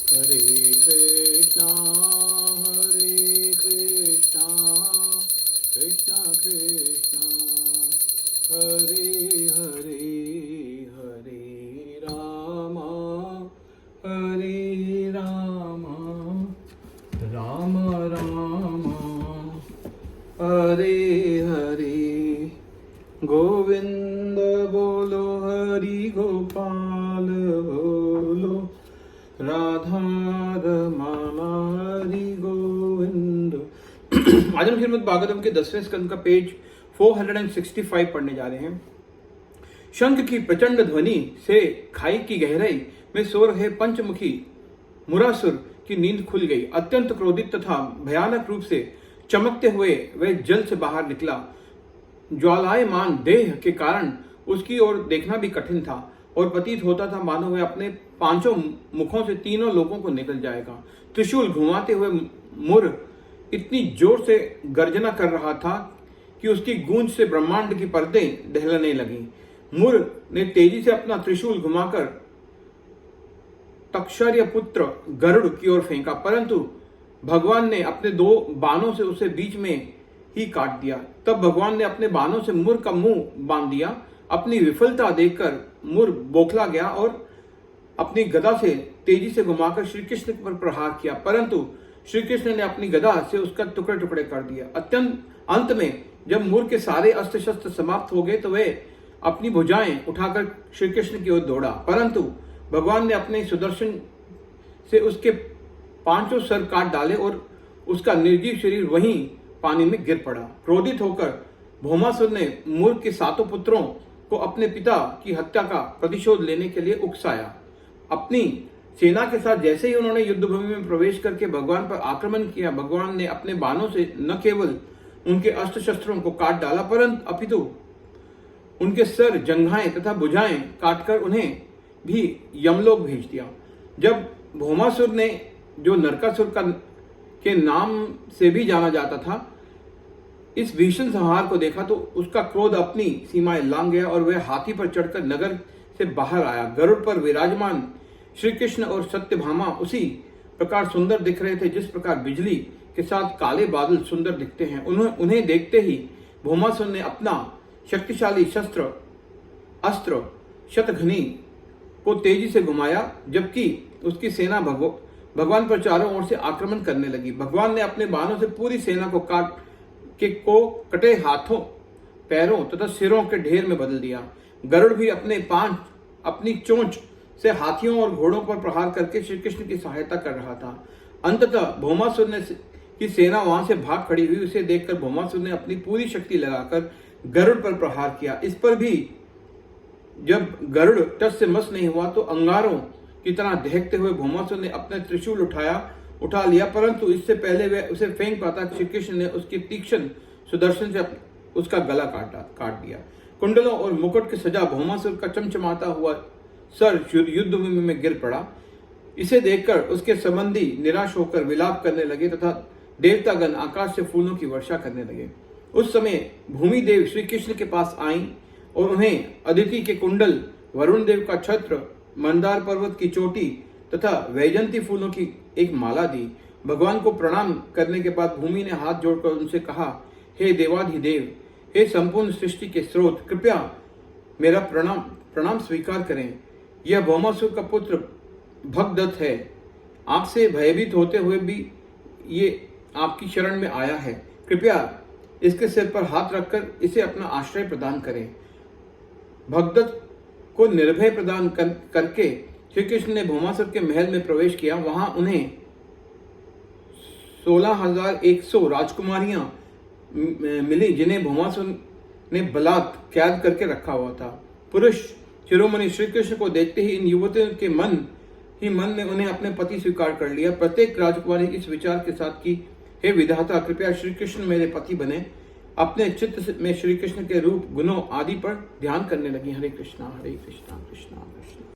हरे कृष्णा कृष्णा कृष्णा हरे हरे हरे राम राम राम हरे हरे गोविंद बोलो हरि गोपाल बोलो राधा रमाना हरि गोविंद। आज हम श्रीमद् भागवतम के 10वें स्कंद का पेज 465 पढ़ने जा रहे हैं। शंख की प्रचंड ध्वनि से खाई की गहराई में सो रहे पंचमुखी मुरासुर की नींद खुल गई। अत्यंत क्रोधित तथा भयानक रूप से चमकते हुए वह जल से बाहर निकला। ज्वालायमान देह के कारण उसकी ओर देखना भी कठिन था और प्रतीत होता था मानो वह अपने पांचों मुखों से तीनों लोगों को निकल जाएगा। त्रिशूल घुमाते हुए मुर इतनी जोर से गर्जना कर रहा था कि उसकी गूंज से ब्रह्मांड की परतें दहलने लगी। मुर ने तेजी से अपना त्रिशूल घुमाकर तक्षर्य पुत्र गरुड़ की ओर फेंका, परंतु भगवान ने अपने दो बाणों से उसे बीच में ही काट दिया। तब भगवान ने अपने बाणों से मुर का मुंह बांध दिया। अपनी विफलता देखकर मुर बौखला गया और अपनी गदा से तेजी से घुमाकर श्री कृष्ण पर प्रहार किया, परंतु श्री कृष्ण ने अपनी गदा से उसका टुकड़े टुकड़े कर दिया। अंत में जब मुर के सारे अस्त्र शस्त्र समाप्त हो गए तो वह अपनी भुजाएं उठाकर श्री कृष्ण की ओर दौड़ा, परंतु भगवान ने अपने सुदर्शन से उसके पांचों सर काट डाले और उसका निर्जीव शरीर वहीं पानी में गिर पड़ा। क्रोधित होकर भौमासुर ने मुर के सातों पुत्रों को अपने पिता की हत्या का प्रतिशोध लेने के लिए उकसाया। अपनी सेना के साथ जैसे ही उन्होंने युद्ध भूमि में प्रवेश करके भगवान पर आक्रमण किया, भगवान ने अपने बाणों से न केवल उनके अस्त्र शस्त्रों को काट डाला परंतु अपितु उनके सर, जंघाएं तथा भुजाएं काटकर उन्हें भी यमलोक भेज दिया। जब भौमासुर ने, जो नरकासुर के नाम से भी जाना जाता था, इस भीषण संहार को देखा तो उसका क्रोध अपनी सीमाएं लांघ गया और वह हाथी पर चढ़कर नगर से बाहर आया। गरुड़ पर विराजमान श्री कृष्ण और सत्यभामा उसी प्रकार सुंदर दिख रहे थे जिस प्रकार बिजली के साथ काले बादल सुंदर दिखते हैं। उन्हें देखते ही भौमासुर ने अपना शक्तिशाली अस्त्र शतघ्नी को तेजी से घुमाया, जबकि उसकी सेना भगवान पर चारों ओर से आक्रमण करने लगी। भगवान ने अपने बाणों से पूरी सेना को कटे हाथों, पैरों तथा सिरों के ढेर में बदल दिया। गरुड़ भी अपनी चोंच से हाथियों और घोड़ों पर प्रहार करके श्री कृष्ण की सहायता कर रहा था। अंततः भौमासुर की सेना वहां से भाग खड़ी हुई। उसे देखकर भौमासुर ने अपनी पूरी शक्ति लगाकर गरुड़ पर प्रहार किया। इस पर भी जब गरुड़ टस से मस नहीं हुआ तो अंगारों की तरह दहकते हुए भौमासुर ने अपने त्रिशूल उठा लिया, परंतु इससे पहले वह उसे फेंक पाता श्री कृष्ण ने उसकी तीक्ष्ण सुदर्शन से उसका गला काट दिया। कुंडलों और मुकुट के सजा भौमासुर का चमचमाता हुआ सर युद्ध भूमि में गिर पड़ा। इसे देखकर उसके संबंधी निराश होकर विलाप करने लगे तथा देवतागण आकाश से फूलों की वर्षा करने लगे। उस समय भूमि देव श्री कृष्ण के पास आई और उन्हें अदिति के कुंडल, वरुण देव का छत्र, मंदार पर्वत की चोटी तथा वैजंती फूलों की एक माला दी। भगवान को प्रणाम करने के बाद भूमि ने हाथ जोड़कर उनसे कहा, हे देवाधिदेव, हे संपूर्ण सृष्टि के स्रोत, कृपया मेरा प्रणाम स्वीकार करें। यह भौमासुर का पुत्र भगदत्त है। आपसे भयभीत होते हुए भी ये आपकी शरण में आया है। कृपया इसके सिर पर हाथ रखकर इसे अपना आश्रय प्रदान करें। भगदत्त को निर्भय प्रदान करके श्री कृष्ण ने भौमासुर के महल में प्रवेश किया। वहां उन्हें 16,100 राजकुमारियां मिली जिन्हें भौमासुर ने बलात् कैद करके रखा हुआ था। पुरुष शिरोमणि श्री कृष्ण को देखते ही इन युवतियों के मन ने उन्हें अपने पति स्वीकार कर लिया। प्रत्येक राजकुमारी इस विचार के साथ कि हे विधाता, कृपया श्री कृष्ण मेरे पति बने। अपने चित्त में श्री कृष्ण के रूप, गुणों आदि पर ध्यान करने लगी। हरे कृष्णा कृष्णा कृष्णा।